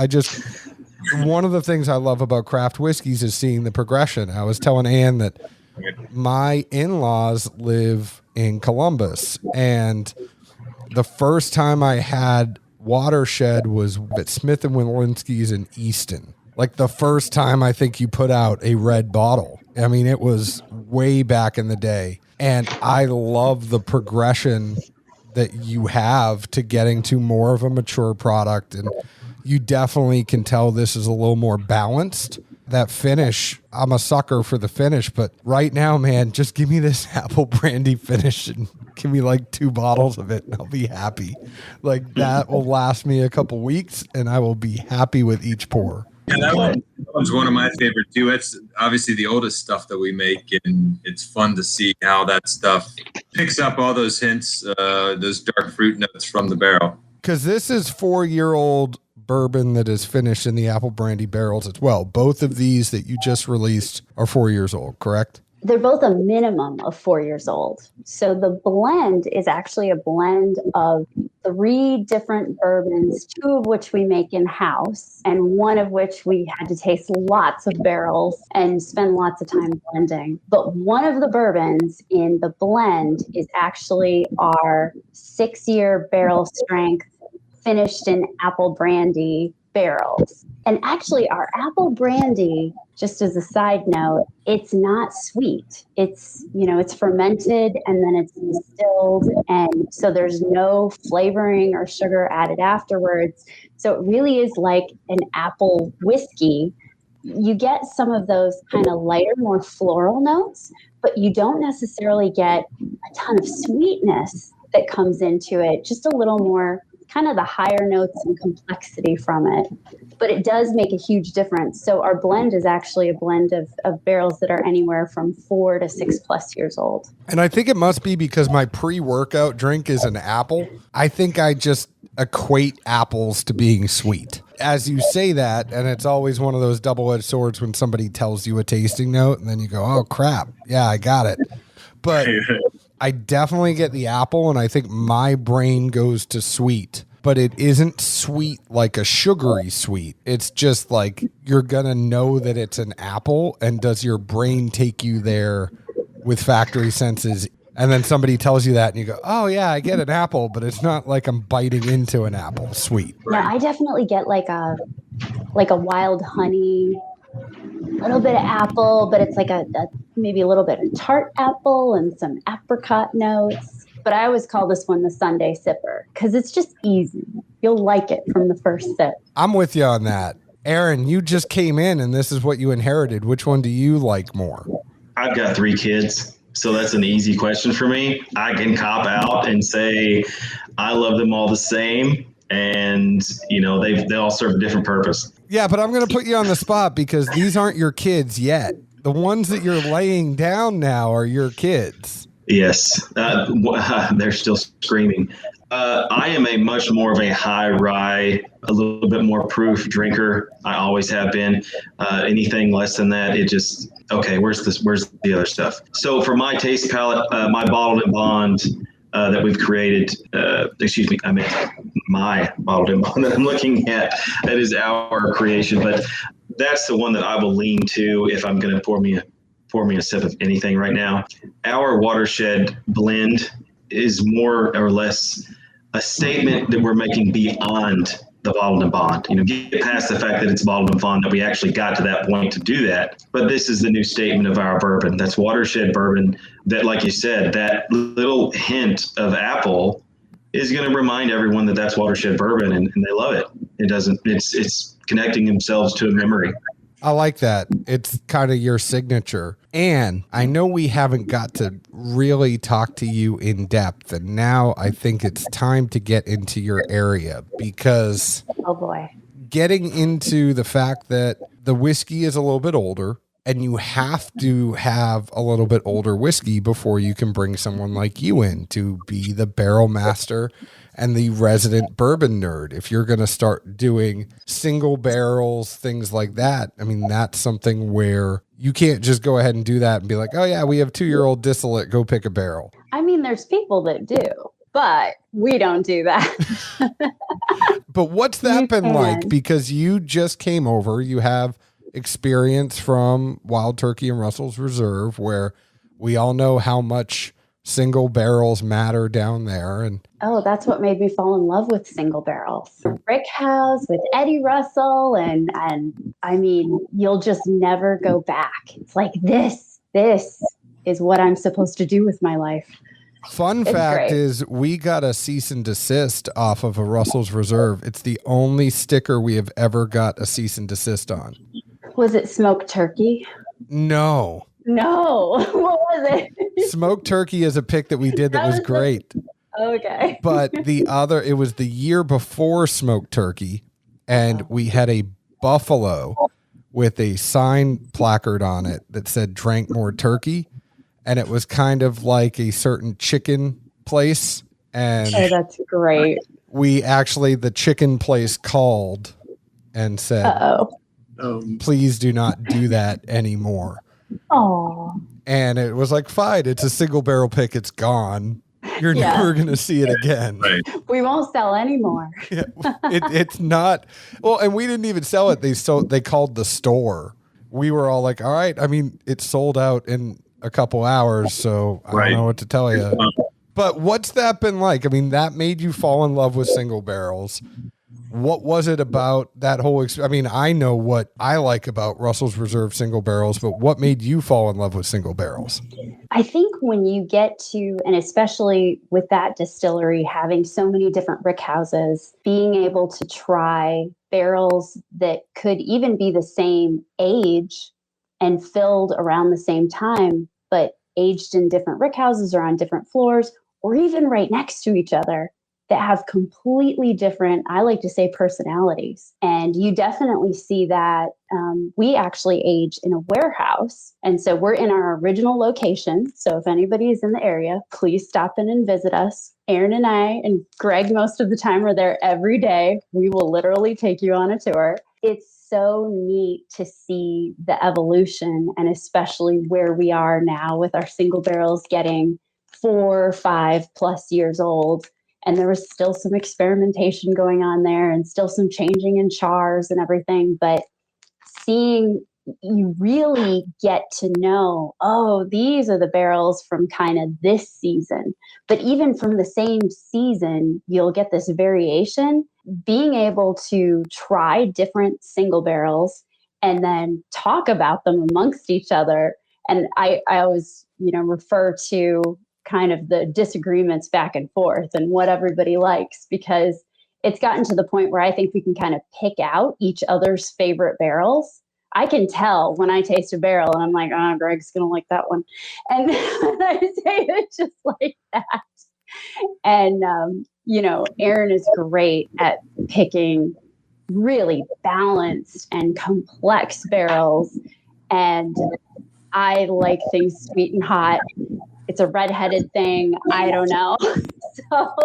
S1: One of the things I love about craft whiskeys is seeing the progression. I was telling Ann that my in-laws live in Columbus, and the first time I had Watershed was at Smith & Walensky's in Easton. Like the first time I think you put out a red bottle. I mean, it was way back in the day. And I love the progression that you have to getting to more of a mature product. And you definitely can tell this is a little more balanced. That finish, I'm a sucker for the finish, but right now, man, just give me this apple brandy finish and give me like 2 bottles of it and I'll be happy. Like that will last me a couple weeks and I will be happy with each pour.
S2: Yeah, that one's one of my favorite too. It's obviously the oldest stuff that we make, and it's fun to see how that stuff picks up all those hints, those dark fruit notes from the barrel.
S1: Because this is 4-year-old bourbon that is finished in the apple brandy barrels as well. Both of these that you just released are 4 years old, correct?
S3: They're both a minimum of 4 years old. So the blend is actually a blend of 3 different bourbons, 2 of which we make in-house, and 1 of which we had to taste lots of barrels and spend lots of time blending. But one of the bourbons in the blend is actually our 6-year barrel strength finished in apple brandy barrels. And actually our apple brandy just as a side note, it's not sweet. It's, it's fermented and then it's distilled. And so there's no flavoring or sugar added afterwards. So it really is like an apple whiskey. You get some of those kind of lighter, more floral notes, but you don't necessarily get a ton of sweetness that comes into it, just a little more kind of the higher notes and complexity from it. But it does make a huge difference. So our blend is actually a blend of barrels that are anywhere from 4 to 6+ years old.
S1: And I think it must be because my pre-workout drink is an apple. I think I just equate apples to being sweet. As you say that, and it's always one of those double-edged swords when somebody tells you a tasting note and then you go, oh crap, yeah, I got it. But I definitely get the apple, and I think my brain goes to sweet, but it isn't sweet like a sugary sweet. It's just like you're going to know that it's an apple, and does your brain take you there with factory senses? And then somebody tells you that, and you go, oh, yeah, I get an apple, but it's not like I'm biting into an apple sweet.
S3: Yeah, I definitely get like a wild honey, a little bit of apple, but it's like a maybe a little bit of tart apple and some apricot notes. But I always call this one the Sundae Sipper because it's just easy. You'll like it from the first sip.
S1: I'm with you on that. Aaron, you just came in and this is what you inherited. Which one do you like more?
S4: I've got 3 kids, so that's an easy question for me. I can cop out and say I love them all the same, and they all serve a different purpose.
S1: Yeah, but I'm going to put you on the spot because these aren't your kids yet. The ones that you're laying down now are your kids.
S4: Yes, they're still screaming. I am a much more of a high rye, a little bit more proof drinker. I always have been. Anything less than that, it just, okay, where's the other stuff? So for my taste palette, my bottled and bond that we've created, my bottled and bond that I'm looking at, that is our creation, but that's the one that I will lean to if I'm going to pour me a sip of anything right now. Our Watershed blend is more or less a statement that we're making beyond the bottled and bond. Get past the fact that it's bottled and bond, that we actually got to that point to do that. But this is the new statement of our bourbon. That's Watershed bourbon. That, like you said, that little hint of apple is going to remind everyone that that's Watershed bourbon, and they love it. It's connecting themselves to a memory.
S1: I like that. It's kind of your signature. And I know we haven't got to really talk to you in depth. And now I think it's time to get into your area because
S3: oh boy,
S1: getting into the fact that the whiskey is a little bit older and you have to have a little bit older whiskey before you can bring someone like you in to be the barrel master and the resident bourbon nerd. If you're going to start doing single barrels, things like that, I mean, that's something where you can't just go ahead and do that and be like, oh yeah, we have 2-year-old distillate, go pick a barrel.
S3: I mean, there's people that do, but we don't do that.
S1: But what's that been like? Because you just came over, you have experience from Wild Turkey and Russell's Reserve, where we all know how much single barrels matter down there. And
S3: oh, that's what made me fall in love with single barrels. Rick House with Eddie Russell, and I mean, you'll just never go back. It's like this is what I'm supposed to do with my life.
S1: Fun fact is we got a cease and desist off of a Russell's Reserve. It's the only sticker we have ever got a cease and desist on.
S3: Was it smoked turkey?
S1: No.
S3: What was it?
S1: Smoked turkey is a pick that we did that was great.
S3: Okay.
S1: But it was the year before smoked turkey, and we had a buffalo with a sign placard on it that said drank more turkey. And it was kind of like a certain chicken place. And
S3: oh, that's great.
S1: The chicken place called and said, please do not do that anymore.
S3: Oh.
S1: And it was like, fine, it's a single barrel pick. It's gone. You're never going to see it again.
S2: Right.
S3: We won't sell anymore.
S1: Yeah, it's not. Well, and we didn't even sell it. They called the store. We were all like, all right. I mean, it sold out in a couple hours, so I don't know what to tell you. But what's that been like? I mean, that made you fall in love with single barrels. What was it about that whole I mean, I know what I like about Russell's Reserve single barrels, but what made you fall in love with single barrels?
S3: I think when you get to, and especially with that distillery having so many different rick houses, being able to try barrels that could even be the same age and filled around the same time, but aged in different rick houses or on different floors, or even right next to each other, that have completely different, I like to say, personalities. And you definitely see that. We actually age in a warehouse. And so we're in our original location. So if anybody is in the area, please stop in and visit us. Aaron and I, and Greg most of the time, are there every day. We will literally take you on a tour. It's so neat to see the evolution, and especially where we are now with our single barrels getting 4 or 5+ years old. And there was still some experimentation going on there and still some changing in chars and everything. But seeing, you really get to know, oh, these are the barrels from kind of this season. But even from the same season, you'll get this variation. Being able to try different single barrels and then talk about them amongst each other. And I always, refer to kind of the disagreements back and forth and what everybody likes, because it's gotten to the point where I think we can kind of pick out each other's favorite barrels. I can tell when I taste a barrel and I'm like, oh, Greg's going to like that one. And I say it just like that. And, Aaron is great at picking really balanced and complex barrels. And I like things sweet and hot. It's a redheaded thing. I don't know. So,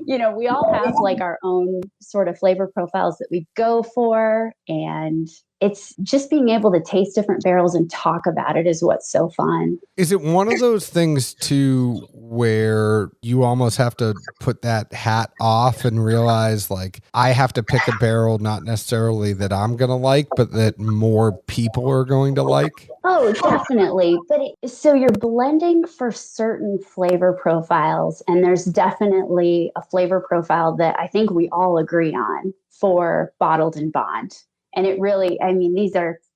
S3: we all have like our own sort of flavor profiles that we go for. And it's just being able to taste different barrels and talk about it is what's so fun.
S1: Is it one of those things too where you almost have to put that hat off and realize like I have to pick a barrel not necessarily that I'm going to like, but that more people are going to like?
S3: Oh, definitely. But so you're blending for certain flavor profiles, and there's definitely a flavor profile that I think we all agree on for bottled and bond. And it really,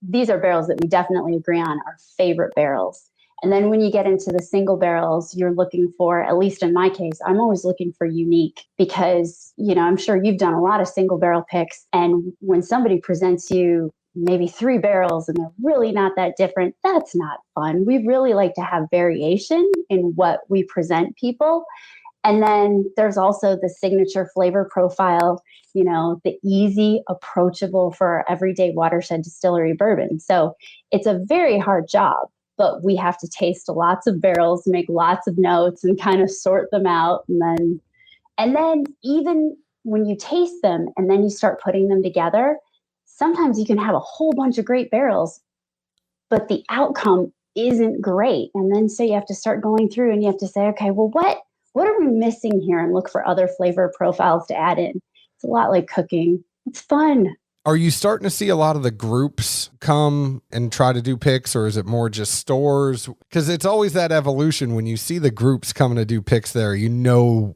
S3: these are barrels that we definitely agree on, our favorite barrels. And then when you get into the single barrels, you're looking for, at least in my case, I'm always looking for unique, because, I'm sure you've done a lot of single barrel picks. And when somebody presents you maybe 3 barrels and they're really not that different, that's not fun. We really like to have variation in what we present people. And then there's also the signature flavor profile, the easy, approachable for everyday Watershed Distillery bourbon. So it's a very hard job, but we have to taste lots of barrels, make lots of notes, and kind of sort them out. And then even when you taste them and then you start putting them together, sometimes you can have a whole bunch of great barrels, but the outcome isn't great. And then so you have to start going through and you have to say, okay, well, what are we missing here, and look for other flavor profiles to add in. It's a lot like cooking. It's fun.
S1: Are you starting to see a lot of the groups come and try to do picks, or is it more just stores? Because it's always that evolution. When you see the groups coming to do picks there,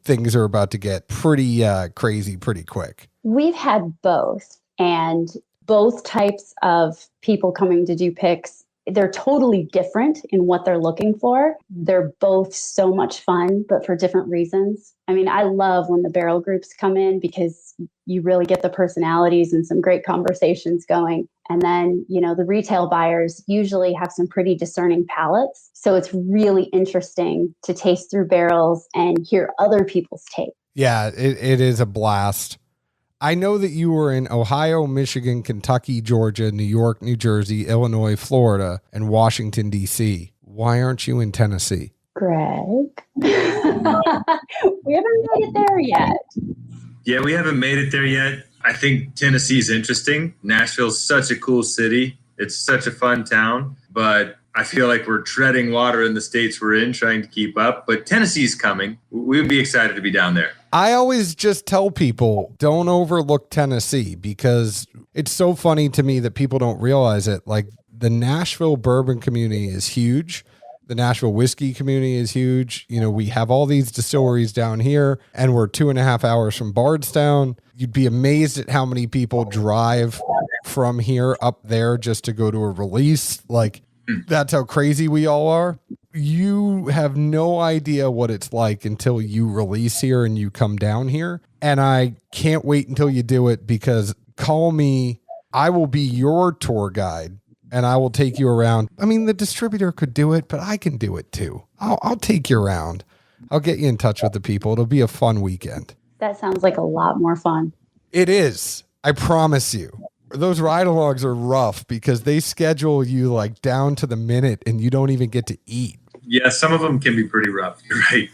S1: things are about to get pretty crazy pretty quick.
S3: We've had both, and both types of people coming to do picks, they're totally different in what they're looking for. They're both so much fun, but for different reasons. I love when the barrel groups come in, because you really get the personalities and some great conversations going. And then, the retail buyers usually have some pretty discerning palates. So it's really interesting to taste through barrels and hear other people's take.
S1: Yeah, it is a blast. I know that you were in Ohio, Michigan, Kentucky, Georgia, New York, New Jersey, Illinois, Florida, and Washington, D.C. Why aren't you in Tennessee?
S3: Greg, we haven't made it there yet.
S2: Yeah, we haven't made it there yet. I think Tennessee's interesting. Nashville's such a cool city. It's such a fun town, but I feel like we're treading water in the states we're in, trying to keep up. But Tennessee's coming. We would be excited to be down there.
S1: I always just tell people, don't overlook Tennessee, because it's so funny to me that people don't realize it. Like, the Nashville bourbon community is huge. The Nashville whiskey community is huge. You know, we have all these distilleries down here, and we're 2.5 hours from Bardstown. You'd be amazed at how many people drive from here up there just to go to a release. Like, that's how crazy we all are. You have no idea what it's like until you release here and you come down here. And I can't wait until you do it, because call me. I will be your tour guide and I will take you around. I mean, the distributor could do it, but I can do it too. I'll take you around. I'll get you in touch with the people. It'll be a fun weekend.
S3: That sounds like a lot more fun.
S1: It is. I promise you. Those ride-alongs are rough because they schedule you like down to the minute and you don't even get to eat.
S2: Yeah, some of them can be pretty rough. You're right.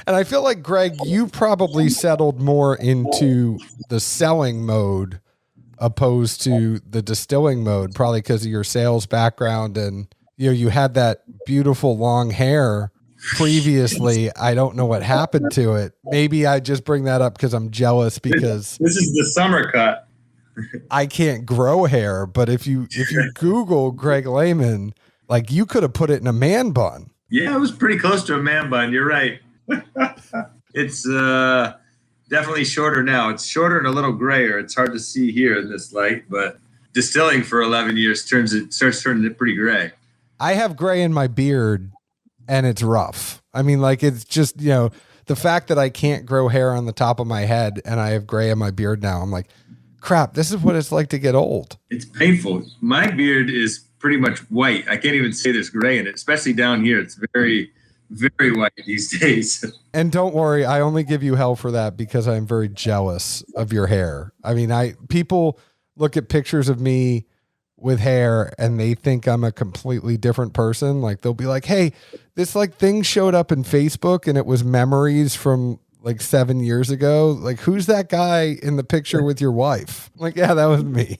S1: And I feel like, Greg, you probably settled more into the selling mode opposed to the distilling mode, probably because of your sales background. And, you know, you had that beautiful long hair previously. I don't know what happened to it. Maybe I just bring that up because I'm jealous, because
S2: this is the summer cut.
S1: I can't grow hair. But if you Google Greg Lehman, like, you could have put it in a man bun.
S2: Yeah, it was pretty close to a man bun. You're right. It's definitely shorter now. It's shorter and a little grayer. It's hard to see here in this light, but distilling for 11 years starts turning it pretty gray.
S1: I have gray in my beard and it's rough. I mean, like, it's just, you know, the fact that I can't grow hair on the top of my head and I have gray in my beard now, I'm like, crap, this is what it's like to get old.
S2: It's painful. My beard is pretty much white. I can't even say there's gray in it, especially down here. It's very, very white these days.
S1: And don't worry, I only give you hell for that because I'm very jealous of your hair. I mean, people look at pictures of me with hair and they think I'm a completely different person. Like, they'll be like, hey, this like thing showed up in Facebook and it was memories from like 7 years ago. Like, who's that guy in the picture with your wife? I'm like, yeah, that was me.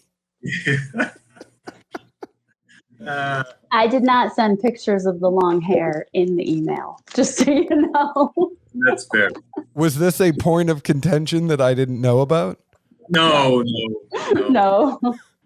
S3: I did not send pictures of the long hair in the email, just so you know.
S2: That's fair.
S1: Was this a point of contention that I didn't know about?
S2: No.
S3: No.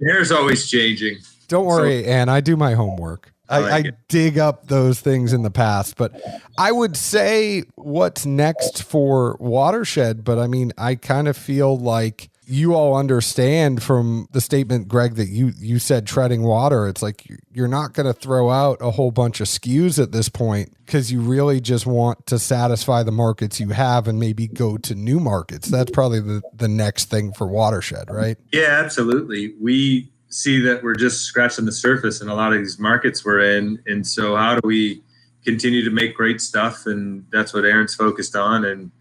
S2: Hair's always changing.
S1: Don't worry, Ann. I do my homework. I dig up those things in the past, but I would say what's next for Watershed. But I mean, I kind of feel like you all understand from the statement, Greg, that you said treading water. It's like you're not going to throw out a whole bunch of SKUs at this point because you really just want to satisfy the markets you have and maybe go to new markets. That's probably the next thing for Watershed, right?
S2: Yeah, absolutely. We see that we're just scratching the surface in a lot of these markets we're in. And so how do we continue to make great stuff? And that's what Aaron's focused on. And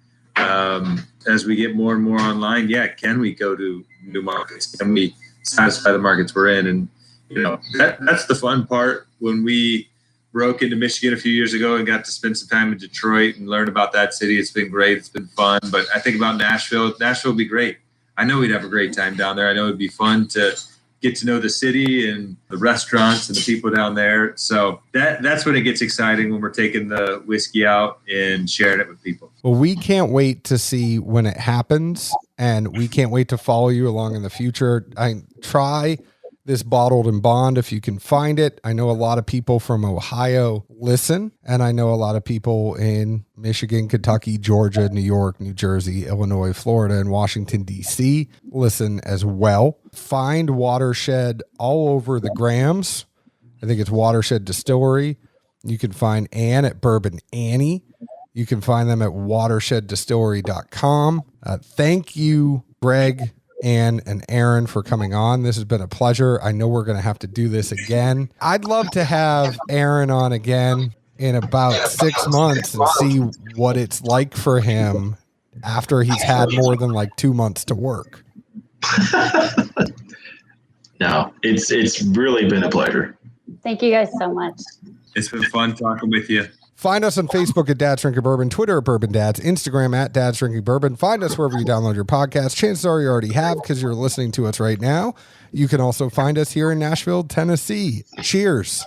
S2: as we get more and more online, can we go to new markets? Can we satisfy the markets we're in? And, you know, that's the fun part. When we broke into Michigan a few years ago and got to spend some time in Detroit and learn about that city, it's been great. It's been fun. But I think about Nashville. Nashville would be great. I know we'd have a great time down there. I know it'd be fun to get to know the city and the restaurants and the people down there. So that's when it gets exciting, when we're taking the whiskey out and sharing it with people.
S1: Well, we can't wait to see when it happens, and we can't wait to follow you along in the future. I try this Bottled and Bond if you can find it. I know a lot of people from Ohio listen, and I know a lot of people in Michigan, Kentucky, Georgia, New York, New Jersey, Illinois, Florida, and Washington, D.C. listen as well. Find Watershed all over the grams. I think it's Watershed Distillery. You can find Ann at Bourbon Annie. You can find them at watersheddistillery.com. Thank you, Greg, Ann, and Aaron, for coming on. This has been a pleasure. I know we're going to have to do this again. I'd love to have Aaron on again in about 6 months and see what it's like for him after he's had more than like 2 months to work.
S4: No, it's really been a pleasure.
S3: Thank you guys so much.
S2: It's been fun talking with you.
S1: Find us on Facebook at Dad's Drinking Bourbon, Twitter at Bourbon Dads, Instagram at Dad's Drinking Bourbon. Find us wherever you download your podcast. Chances are you already have because you're listening to us right now. You can also find us here in Nashville, Tennessee. Cheers.